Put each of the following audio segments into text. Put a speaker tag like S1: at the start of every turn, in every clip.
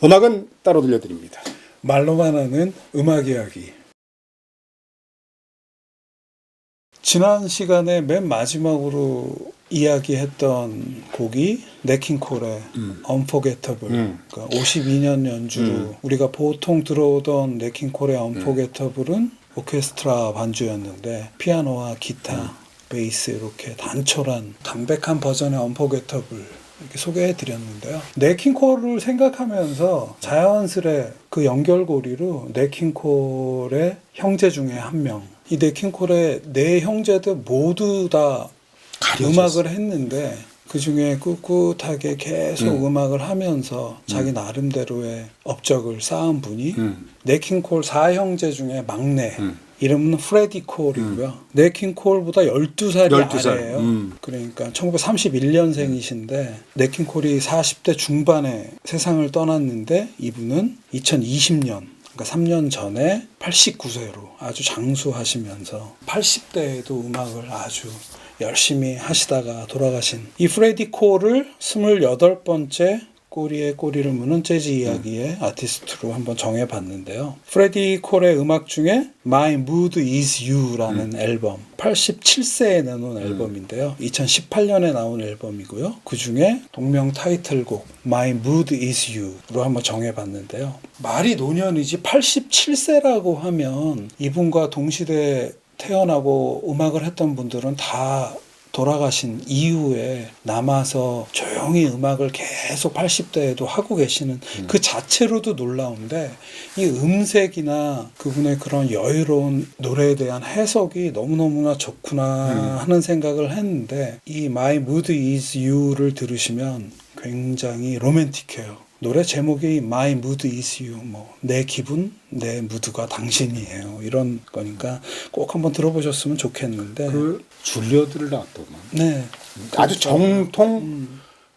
S1: 음악은 따로 들려드립니다.
S2: 말로만 하는 음악 이야기. 지난 시간에 맨 마지막으로 이야기했던 곡이 네킹콜의 Unforgettable. 그러니까 52년 연주로 우리가 보통 들어오던 네킹콜의 Unforgettable은 오케스트라 반주였는데 피아노와 기타, 베이스 이렇게 단촐한 담백한 버전의 Unforgettable 이렇게 소개해 드렸는데요. 네킹콜을 생각하면서 자연스레 그 연결고리로 네킹콜의 형제 중에 한 명, 이 네킹콜의 네 형제들 모두 다 음악을 했는데 그 중에 꿋꿋하게 계속 음악을 하면서 자기 나름대로의 업적을 쌓은 분이 네킹콜 4형제 중에 막내, 이름은 프레디 콜이고요. 네킹콜보다 12살이
S1: 12살.
S2: 아래예요. 그러니까 1931년생이신데 네킹콜이 40대 중반에 세상을 떠났는데 이분은 2020년 그러니까 3년 전에 89세로 아주 장수하시면서 80대에도 음악을 아주 열심히 하시다가 돌아가신 이 프레디 콜을 28번째 꼬리에 꼬리를 무는 재즈 이야기의 아티스트로 한번 정해봤는데요. 프레디 콜의 음악 중에 My Mood Is You라는 앨범, 87세에 내놓은 앨범인데요. 2018년에 나온 앨범이고요. 그 중에 동명 타이틀곡 My Mood Is You로 한번 정해봤는데요. 말이 노년이지 87세라고 하면 이분과 동시대에 태어나고 음악을 했던 분들은 다 돌아가신 이후에 남아서 조용히 음악을 계속 80대에도 하고 계시는 그 자체로도 놀라운데 이 음색이나 그분의 그런 여유로운 노래에 대한 해석이 너무너무나 좋구나 하는 생각을 했는데 이 My Mood Is You를 들으시면 굉장히 로맨틱해요. 노래 제목이 My Mood Is You, 내 기분, 내 무드가 당신이에요. 이런 거니까 꼭 한번 들어보셨으면 좋겠는데.
S1: 그 줄리어드를 나왔더만.
S2: 네.
S1: 아주 정통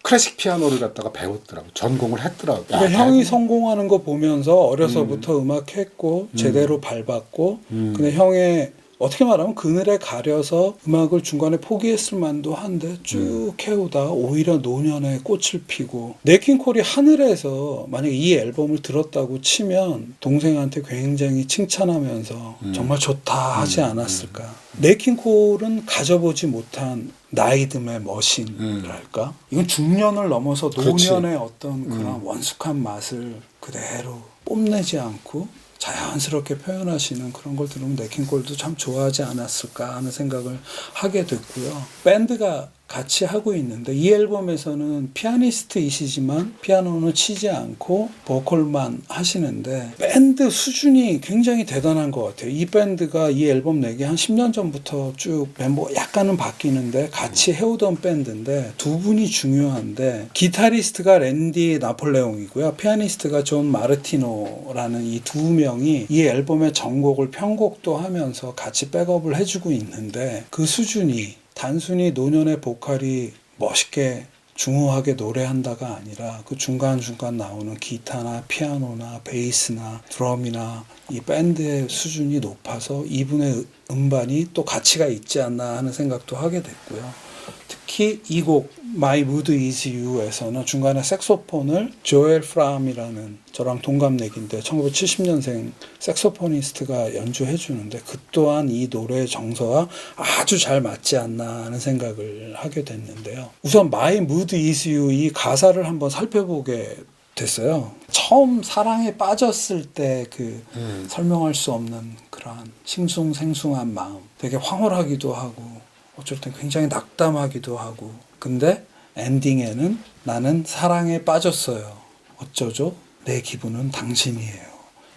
S1: 클래식 피아노를 갖다가 배웠더라고. 전공을 했더라고.
S2: 그러니까 형이 성공하는 거 보면서 어려서부터 음악했고 제대로 밟았고 근데 형의 어떻게 말하면 그늘에 가려서 음악을 중간에 포기했을 만도 한데 쭉 해오다 오히려 노년에 꽃을 피고 네킹콜이 하늘에서 만약에 이 앨범을 들었다고 치면 동생한테 굉장히 칭찬하면서 정말 좋다 하지 않았을까. 네킹콜은 가져보지 못한 나이듦의 머신이랄까. 이건 중년을 넘어서 노년의 어떤 그런 원숙한 맛을 그대로 뽐내지 않고 자연스럽게 표현하시는 그런 걸 들으면 네킹콜도 참 좋아하지 않았을까 하는 생각을 하게 됐고요. 밴드가 같이 하고 있는데 이 앨범에서는 피아니스트이시지만 피아노는 치지 않고 보컬만 하시는데 밴드 수준이 굉장히 대단한 것 같아요. 이 밴드가 이 앨범 내기 한 10년 전부터 쭉 멤버 약간은 바뀌는데 같이 해오던 밴드인데 두 분이 중요한데 기타리스트가 랜디 나폴레옹이고요. 피아니스트가 존 마르티노라는 이 두 명이 이 앨범의 전곡을 편곡도 하면서 같이 백업을 해주고 있는데 그 수준이 단순히 노년의 보컬이 멋있게 중후하게 노래한다가 아니라 그 중간중간 나오는 기타나 피아노나 베이스나 드럼이나 이 밴드의 수준이 높아서 이분의 음반이 또 가치가 있지 않나 하는 생각도 하게 됐고요. 특히 이 곡 My Mood Is You에서는 중간에 색소폰을 조엘 프람이라는 저랑 동갑내기인데 1970년생 색소포니스트가 연주해 주는데 그 또한 이 노래의 정서와 아주 잘 맞지 않나 하는 생각을 하게 됐는데요. 우선 My Mood Is You 이 가사를 한번 살펴보게 됐어요. 처음 사랑에 빠졌을 때 그 설명할 수 없는 그러한 싱숭생숭한 마음, 되게 황홀하기도 하고 어쩔 땐 굉장히 낙담하기도 하고 근데 엔딩에는 나는 사랑에 빠졌어요. 어쩌죠? 내 기분은 당신이에요.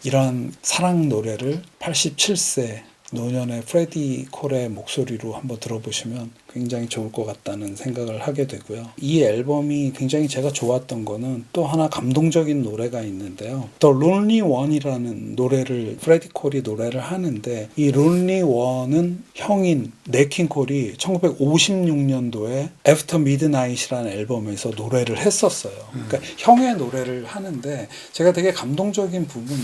S2: 이런 사랑 노래를 87세 노년의 프레디 콜의 목소리로 한번 들어보시면 굉장히 좋을 것 같다는 생각을 하게 되고요. 이 앨범이 굉장히 제가 좋았던 거는 또 하나 감동적인 노래가 있는데요. The Lonely One이라는 노래를 프레디 콜이 노래를 하는데 이 Lonely One은 형인 네킹콜이 1956년도에 After Midnight이라는 앨범에서 노래를 했었어요. 그러니까 형의 노래를 하는데 제가 되게 감동적인 부분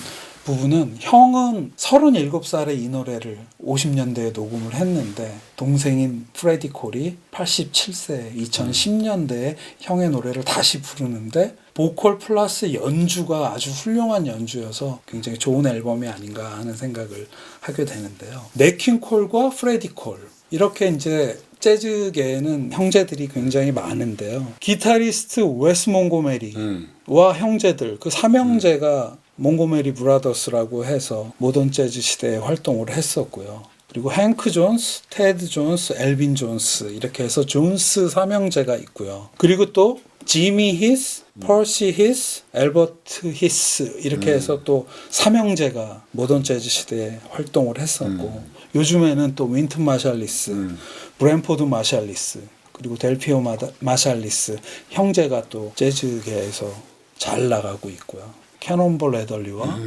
S2: 부분은 형은 37살에 이 노래를 50년대에 녹음을 했는데 동생인 프레디 콜이 87세 2010년대에 형의 노래를 다시 부르는데 보컬 플러스 연주가 아주 훌륭한 연주여서 굉장히 좋은 앨범이 아닌가 하는 생각을 하게 되는데요. 넷 킹 콜과 프레디 콜 이렇게 이제 재즈계에는 형제들이 굉장히 많은데요. 기타리스트 웨스 몽고메리와 형제들 그 삼형제가 몽고메리 브라더스라고 해서 모던 재즈 시대에 활동을 했었고요. 그리고 행크 존스, 테드 존스, 엘빈 존스 이렇게 해서 존스 삼형제가 있고요. 그리고 또 지미 히스, 퍼시 히스, 엘버트 히스 이렇게 해서 또 삼형제가 모던 재즈 시대에 활동을 했었고 요즘에는 또 윈튼 마샬리스, 브랜포드 마샬리스 그리고 델피오 마샬리스 형제가 또 재즈계에서 잘 나가고 있고요. 캐논볼 애덜리와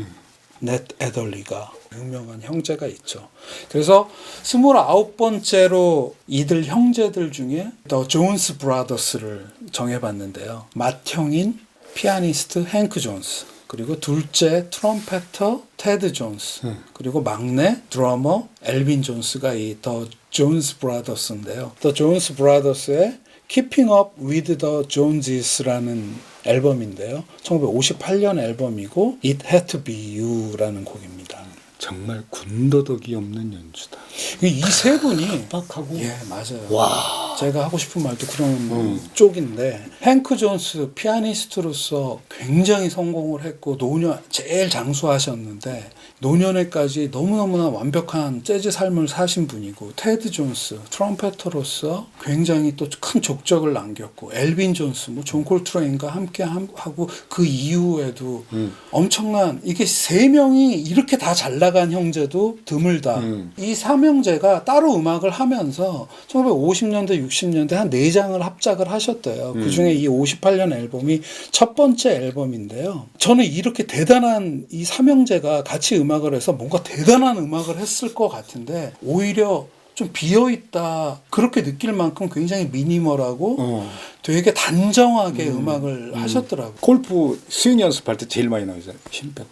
S2: 넷 애덜리가 유명한 형제가 있죠. 그래서 29번째로 이들 형제들 중에 더 존스 브라더스를 정해봤는데요. 맏형인 피아니스트 행크 존스, 그리고 둘째 트럼펫터 테드 존스, 그리고 막내 드러머 엘빈 존스가 이 더 존스 브라더스인데요. 더 존스 브라더스의 Keeping Up with the Joneses라는 앨범인데요. 1958년 앨범이고 It Had to Be You라는 곡입니다.
S1: 정말 군더더기 없는 연주다.
S2: 이 세 분이
S1: 빡하고.
S2: 예 맞아요.
S1: 와.
S2: 제가 하고 싶은 말도 그런 쪽인데 행크 존스 피아니스트로서 굉장히 성공을 했고 노년 제일 장수하셨는데 노년에까지 너무너무나 완벽한 재즈 삶을 사신 분이고 테드 존스 트럼펫터로서 굉장히 또 큰 족적을 남겼고 엘빈 존스 뭐 존 콜트레인과 함께 하고 그 이후에도 엄청난 이게 세 명이 이렇게 다 잘 나간 형제도 드물다. 이 삼형제가 따로 음악을 하면서 1950년대 60년대 한 4장을 합작을 하셨대요. 그중에 이 58년 앨범이 첫 번째 앨범인데요. 저는 이렇게 대단한 이 삼형제가 같이 음악을 해서 뭔가 대단한 음악을 했을 것 같은데 오히려 좀 비어있다 그렇게 느낄 만큼 굉장히 미니멀하고 되게 단정하게 음악을 하셨더라고요.
S1: 골프 스윙 연습할 때 제일 많이 나오잖아요. 힘 빼고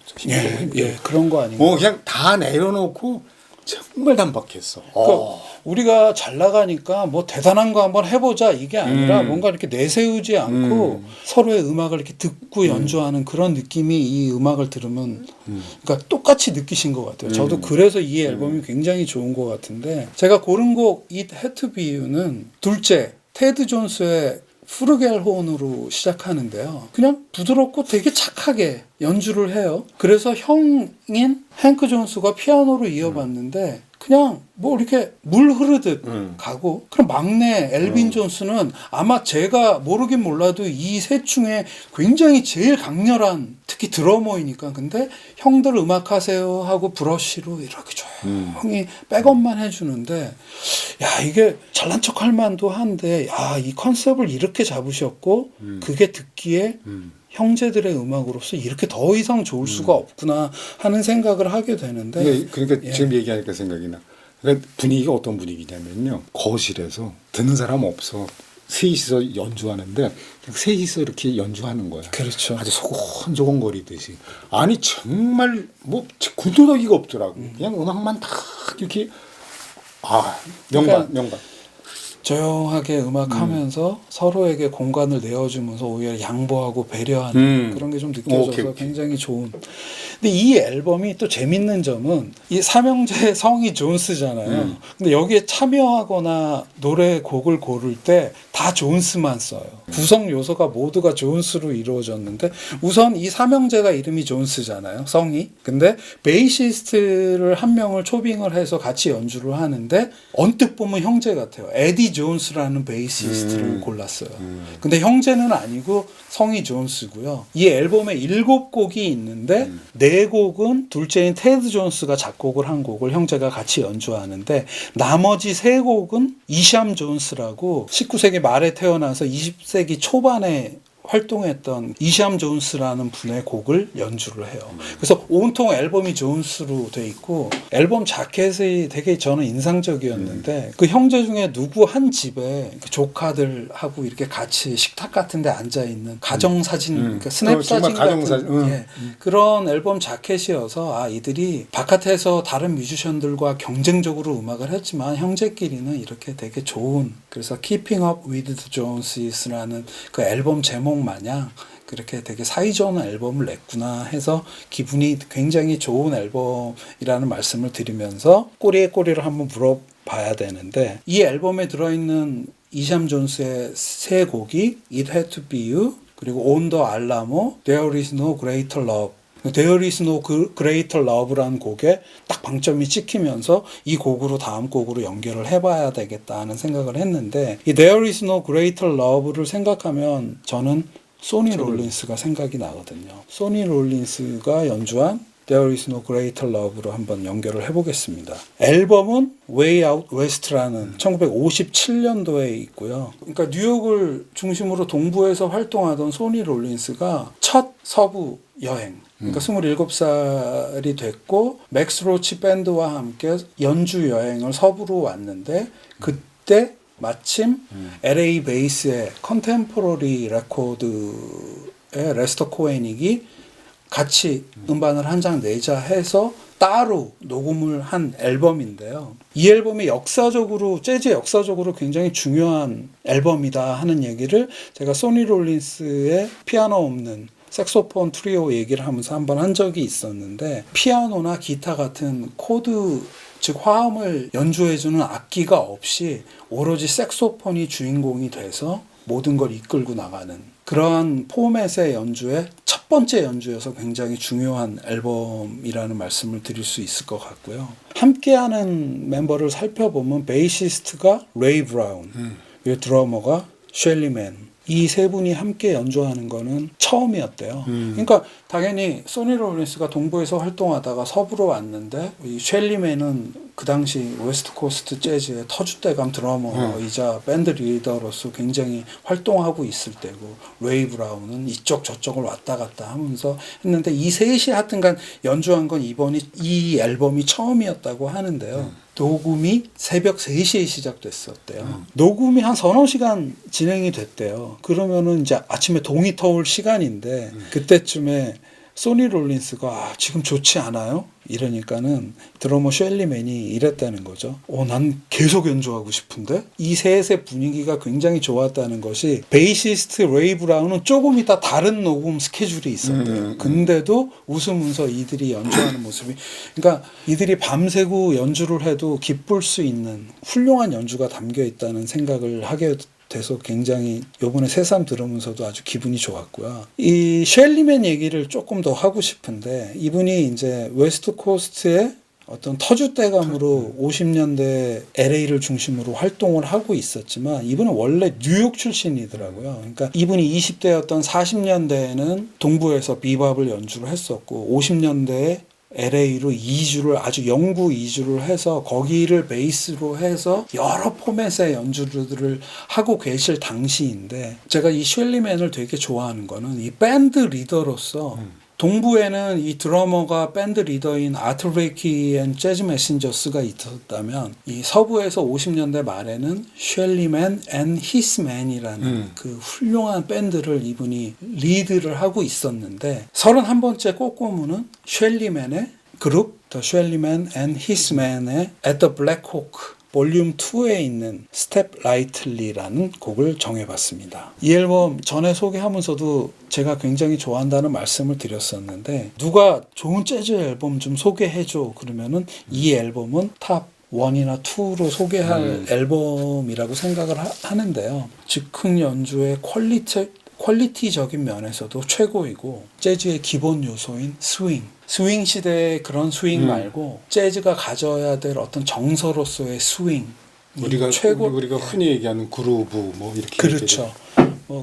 S2: 예, 그런 거 아닌가요?
S1: 그냥 다 내려놓고 정말 단박했어.
S2: 그러니까 우리가 잘 나가니까 뭐 대단한 거 한번 해보자 이게 아니라 뭔가 이렇게 내세우지 않고 서로의 음악을 이렇게 듣고 연주하는 그런 느낌이 이 음악을 들으면 그러니까 똑같이 느끼신 것 같아요. 저도 그래서 이 앨범이 굉장히 좋은 것 같은데 제가 고른 곡 It Had to Be You는 둘째 테드 존스의 프르겔혼으로 시작하는데요. 그냥 부드럽고 되게 착하게 연주를 해요. 그래서 형인 행크 존스가 피아노로 이어봤는데 그냥 뭐 이렇게 물 흐르듯 가고 그럼 막내 엘빈 존스는 아마 제가 모르긴 몰라도 이 셋 중에 굉장히 제일 강렬한 특히 드러머이니까 근데 형들 음악하세요 하고 브러쉬로 이렇게 조용히 백업만 해주는데 야 이게 잘난 척할 만도 한데 야 이 컨셉을 이렇게 잡으셨고 그게 듣기에 형제들의 음악으로서 이렇게 더 이상 좋을 수가 없구나 하는 생각을 하게 되는데
S1: 그러니까
S2: 예.
S1: 지금 얘기하니까 생각이 나. 그러니까 분위기가 어떤 분위기냐면요. 거실에서 듣는 사람 없어. 셋이서 연주하는데 그냥 셋이서 이렇게 연주하는 거야.
S2: 그렇죠.
S1: 아주 소곤소곤거리듯이. 아니 정말 뭐 군더더기가 없더라고. 그냥 음악만 다 이렇게 명반.
S2: 조용하게 음악하면서 서로에게 공간을 내어주면서 오히려 양보하고 배려하는 그런 게 좀 느껴져서
S1: 오케이.
S2: 굉장히 좋은. 근데 이 앨범이 또 재밌는 점은 이 삼형제의 성이 존스잖아요. 근데 여기에 참여하거나 노래 곡을 고를 때 다 존스만 써요. 구성 요소가 모두가 존스로 이루어졌는데 우선 이 삼형제가 이름이 존스잖아요. 성이. 근데 베이시스트를 한 명을 초빙을 해서 같이 연주를 하는데 언뜻 보면 형제 같아요. 에디 존스라는 베이시스트를 골랐어요. 근데 형제는 아니고 성이 존스고요. 이 앨범에 7곡이 있는데 4곡은 둘째인 테드 존스가 작곡을 한 곡을 형제가 같이 연주하는데 나머지 3곡은 이샴 존스라고 19세기 말에 태어나서 20세기 초반에 활동했던 이샴 존스라는 분의 곡을 연주를 해요. 그래서 온통 앨범이 존스로 돼 있고 앨범 자켓이 되게 저는 인상적이었는데 그 형제 중에 누구 한 집에 그 조카들하고 이렇게 같이 식탁 같은 데 앉아 있는 가정 사진, 그러니까 스냅 사진 같은 예, 그런 앨범 자켓이어서 아 이들이 바깥에서 다른 뮤지션들과 경쟁적으로 음악을 했지만 형제끼리는 이렇게 되게 좋은 그래서 Keeping Up with the Jones라는 그 앨범 제목 마냥 그렇게 되게 사이좋은 앨범을 냈구나 해서 기분이 굉장히 좋은 앨범이라는 말씀을 드리면서 꼬리에 꼬리를 한번 물어봐야 되는데 이 앨범에 들어있는 이샴 존스의 세 곡이 It Had to Be You 그리고 On the Alamo, There is no greater love There is no greater love라는 곡에 딱 방점이 찍히면서 이 곡으로 다음 곡으로 연결을 해봐야 되겠다는 생각을 했는데 이 There is no greater love를 생각하면 저는 소니 롤린스가 생각이 나거든요. 소니 롤린스가 연주한 There is no greater love로 한번 연결을 해보겠습니다. 앨범은 Way Out West라는 1957년도에 있고요. 그러니까 뉴욕을 중심으로 동부에서 활동하던 소니 롤린스가 첫 서부 여행 그러니까 27살이 됐고 맥스 로치 밴드와 함께 연주 여행을 서부로 왔는데 그때 마침 LA 베이스의 컨템포러리 레코드의 레스터 코에닉이 같이 음반을 한 장 내자 해서 따로 녹음을 한 앨범인데요. 이 앨범이 역사적으로 재즈 역사적으로 굉장히 중요한 앨범이다 하는 얘기를 제가 소니 롤린스의 피아노 없는 색소폰 트리오 얘기를 하면서 한번 한 적이 있었는데 피아노나 기타 같은 코드 즉 화음을 연주해주는 악기가 없이 오로지 색소폰이 주인공이 돼서 모든 걸 이끌고 나가는 그러한 포맷의 연주의 첫 번째 연주여서 굉장히 중요한 앨범이라는 말씀을 드릴 수 있을 것 같고요. 함께하는 멤버를 살펴보면 베이시스트가 레이 브라운, 그리고 드러머가 셸리 맨 이 세 분이 함께 연주하는 거는 처음이었대요. 그러니까 당연히 소니 롤린스가 동부에서 활동하다가 서부로 왔는데 이 셸리맨은 그 당시 웨스트 코스트 재즈의 터줏대감 드러머이자 밴드 리더로서 굉장히 활동하고 있을 때고 레이 브라운은 이쪽 저쪽을 왔다 갔다 하면서 했는데 이 셋이 하여튼간 연주한 건 이 앨범이 처음이었다고 하는데요. 녹음이 새벽 3시에 시작됐었대요. 녹음이 한 서너 시간 진행이 됐대요. 그러면은 이제 아침에 동이 터올 시간인데 그때쯤에 소니 롤린스가 아, 지금 좋지 않아요? 이러니까는 드러머 셸리맨이 이랬다는 거죠. 난 계속 연주하고 싶은데? 이 셋의 분위기가 굉장히 좋았다는 것이 베이시스트 레이 브라운은 조금 이따 다른 녹음 스케줄이 있었대요. 근데도 웃으면서 이들이 연주하는 모습이 그러니까 이들이 밤새고 연주를 해도 기쁠 수 있는 훌륭한 연주가 담겨 있다는 생각을 하게 돼서 굉장히 요번에 새삼 들으면서도 아주 기분이 좋았고요. 이 셸리맨 얘기를 조금 더 하고 싶은데 이분이 이제 웨스트 코스트의 어떤 터줏대감으로 50년대 LA를 중심으로 활동을 하고 있었지만 이분은 원래 뉴욕 출신이더라고요. 그러니까 이분이 20대였던 40년대에는 동부에서 비밥을 연주를 했었고 50년대에 LA로 이주를 아주 영구 이주를 해서 거기를 베이스로 해서 여러 포맷의 연주들을 하고 계실 당시인데 제가 이 셸리맨을 되게 좋아하는 거는 이 밴드 리더로서 동부에는 이 드러머가 밴드 리더인 아트 레이키 앤 재즈 메신저스가 있었다면 이 서부에서 50년대 말에는 셸리맨 앤 히스맨이라는 그 훌륭한 밴드를 이분이 리드를 하고 있었는데 31번째 꽃고무는 셸리맨의 그룹 The Shellyman and His Man의 At the Black Hawk 볼륨 2에 있는 Step Lightly라는 곡을 정해봤습니다. 이 앨범 전에 소개하면서도 제가 굉장히 좋아한다는 말씀을 드렸었는데 누가 좋은 재즈 앨범 좀 소개해줘 그러면은 이 앨범은 탑 1이나 2로 소개할 앨범이라고 생각을 하는데요. 즉흥 연주의 퀄리티적인 면에서도 최고이고 재즈의 기본 요소인 스윙 시대의 그런 스윙 말고 재즈가 가져야 될 어떤 정서로서의 스윙
S1: 우리가 흔히 얘기하는 그루브 뭐 이렇게
S2: 그렇죠.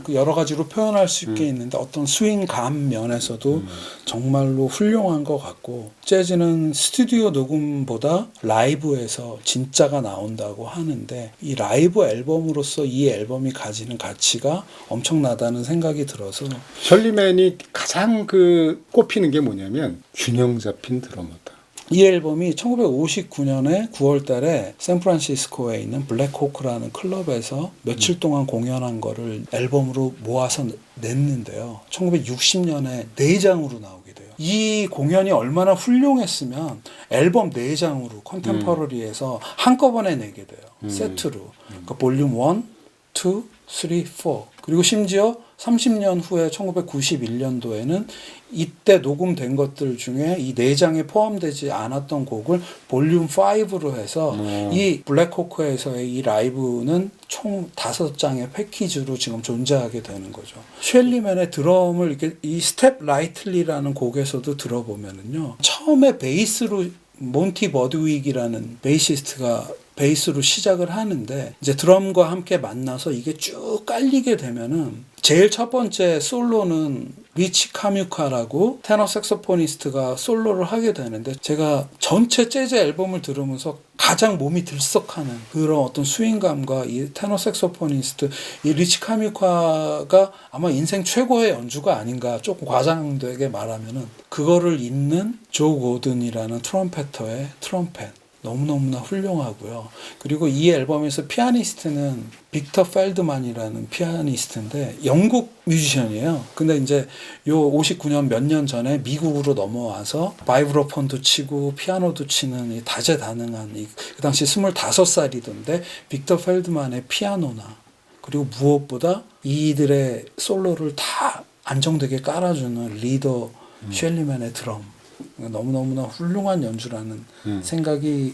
S2: 그 여러 가지로 표현할 수 있게 있는데 어떤 스윙감 면에서도 정말로 훌륭한 것 같고 재즈는 스튜디오 녹음보다 라이브에서 진짜가 나온다고 하는데 이 라이브 앨범으로서 이 앨범이 가지는 가치가 엄청나다는 생각이 들어서
S1: 셜리맨이 가장 그 꼽히는 게 뭐냐면 균형 잡힌 드러머다.
S2: 이 앨범이 1959년에 9월 달에 샌프란시스코에 있는 블랙호크라는 클럽에서 며칠 동안 공연한 거를 앨범으로 모아서 냈는데요. 1960년에 4장으로 나오게 돼요. 이 공연이 얼마나 훌륭했으면 앨범 4장으로 컨템퍼러리에서 한꺼번에 내게 돼요. 세트로. 그러니까 볼륨 1, 2, 3, 4. 그리고 심지어 30년 후에 1991년도에는 이때 녹음된 것들 중에 이 4장에 포함되지 않았던 곡을 볼륨 5로 해서 이 블랙호크에서의 이 라이브는 총 5장의 패키지로 지금 존재하게 되는 거죠. 쉘리맨의 드럼을 이렇게 이 스텝 라이틀리라는 곡에서도 들어보면은요. 처음에 베이스로 몬티 버드윅이라는 베이시스트가 베이스로 시작을 하는데 이제 드럼과 함께 만나서 이게 쭉 깔리게 되면은 제일 첫 번째 솔로는 리치 카뮤카라고 테너 색소포니스트가 솔로를 하게 되는데 제가 전체 재즈 앨범을 들으면서 가장 몸이 들썩하는 그런 어떤 스윙감과 이 테너 색소포니스트 이 리치 카뮤카가 아마 인생 최고의 연주가 아닌가 조금 과장되게 말하면은 그거를 잇는 조 고든이라는 트럼펫터의 트럼펫 너무너무나 훌륭하고요. 그리고 이 앨범에서 피아니스트는 빅터 펠드만이라는 피아니스트인데 영국 뮤지션이에요. 근데 이제 요 59년 몇 년 전에 미국으로 넘어와서 바이브로폰도 치고 피아노도 치는 이 다재다능한 그 당시 25살이던데 빅터 펠드만의 피아노나 그리고 무엇보다 이들의 솔로를 다 안정되게 깔아주는 리더 쉘리맨의 드럼 너무너무나 훌륭한 연주라는 생각이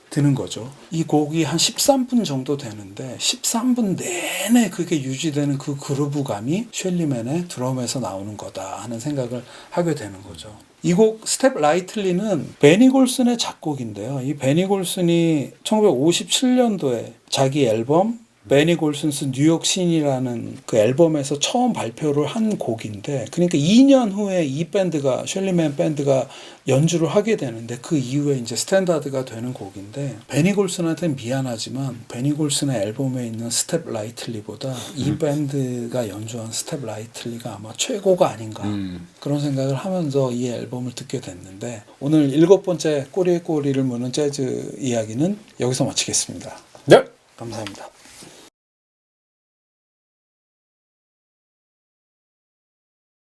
S2: 드는 거죠. 이 곡이 한 13분 정도 되는데 13분 내내 그게 유지되는 그 그루브감이 쉘리맨의 드럼에서 나오는 거다 하는 생각을 하게 되는 거죠. 이 곡 스텝 라이틀리는 베니 골슨의 작곡인데요. 이 베니 골슨이 1957년도에 자기 앨범 베니 골슨스 뉴욕 씬이라는 그 앨범에서 처음 발표를 한 곡인데 그러니까 2년 후에 이 밴드가 쉘리맨 밴드가 연주를 하게 되는데 그 이후에 이제 스탠다드가 되는 곡인데 베니 골슨한테는 미안하지만 베니 골슨의 앨범에 있는 스텝 라이틀리보다 이 밴드가 연주한 스텝 라이틀리가 아마 최고가 아닌가 그런 생각을 하면서 이 앨범을 듣게 됐는데 오늘 7번째 꼬리에 꼬리를 무는 재즈 이야기는 여기서 마치겠습니다.
S1: 네.
S2: 감사합니다.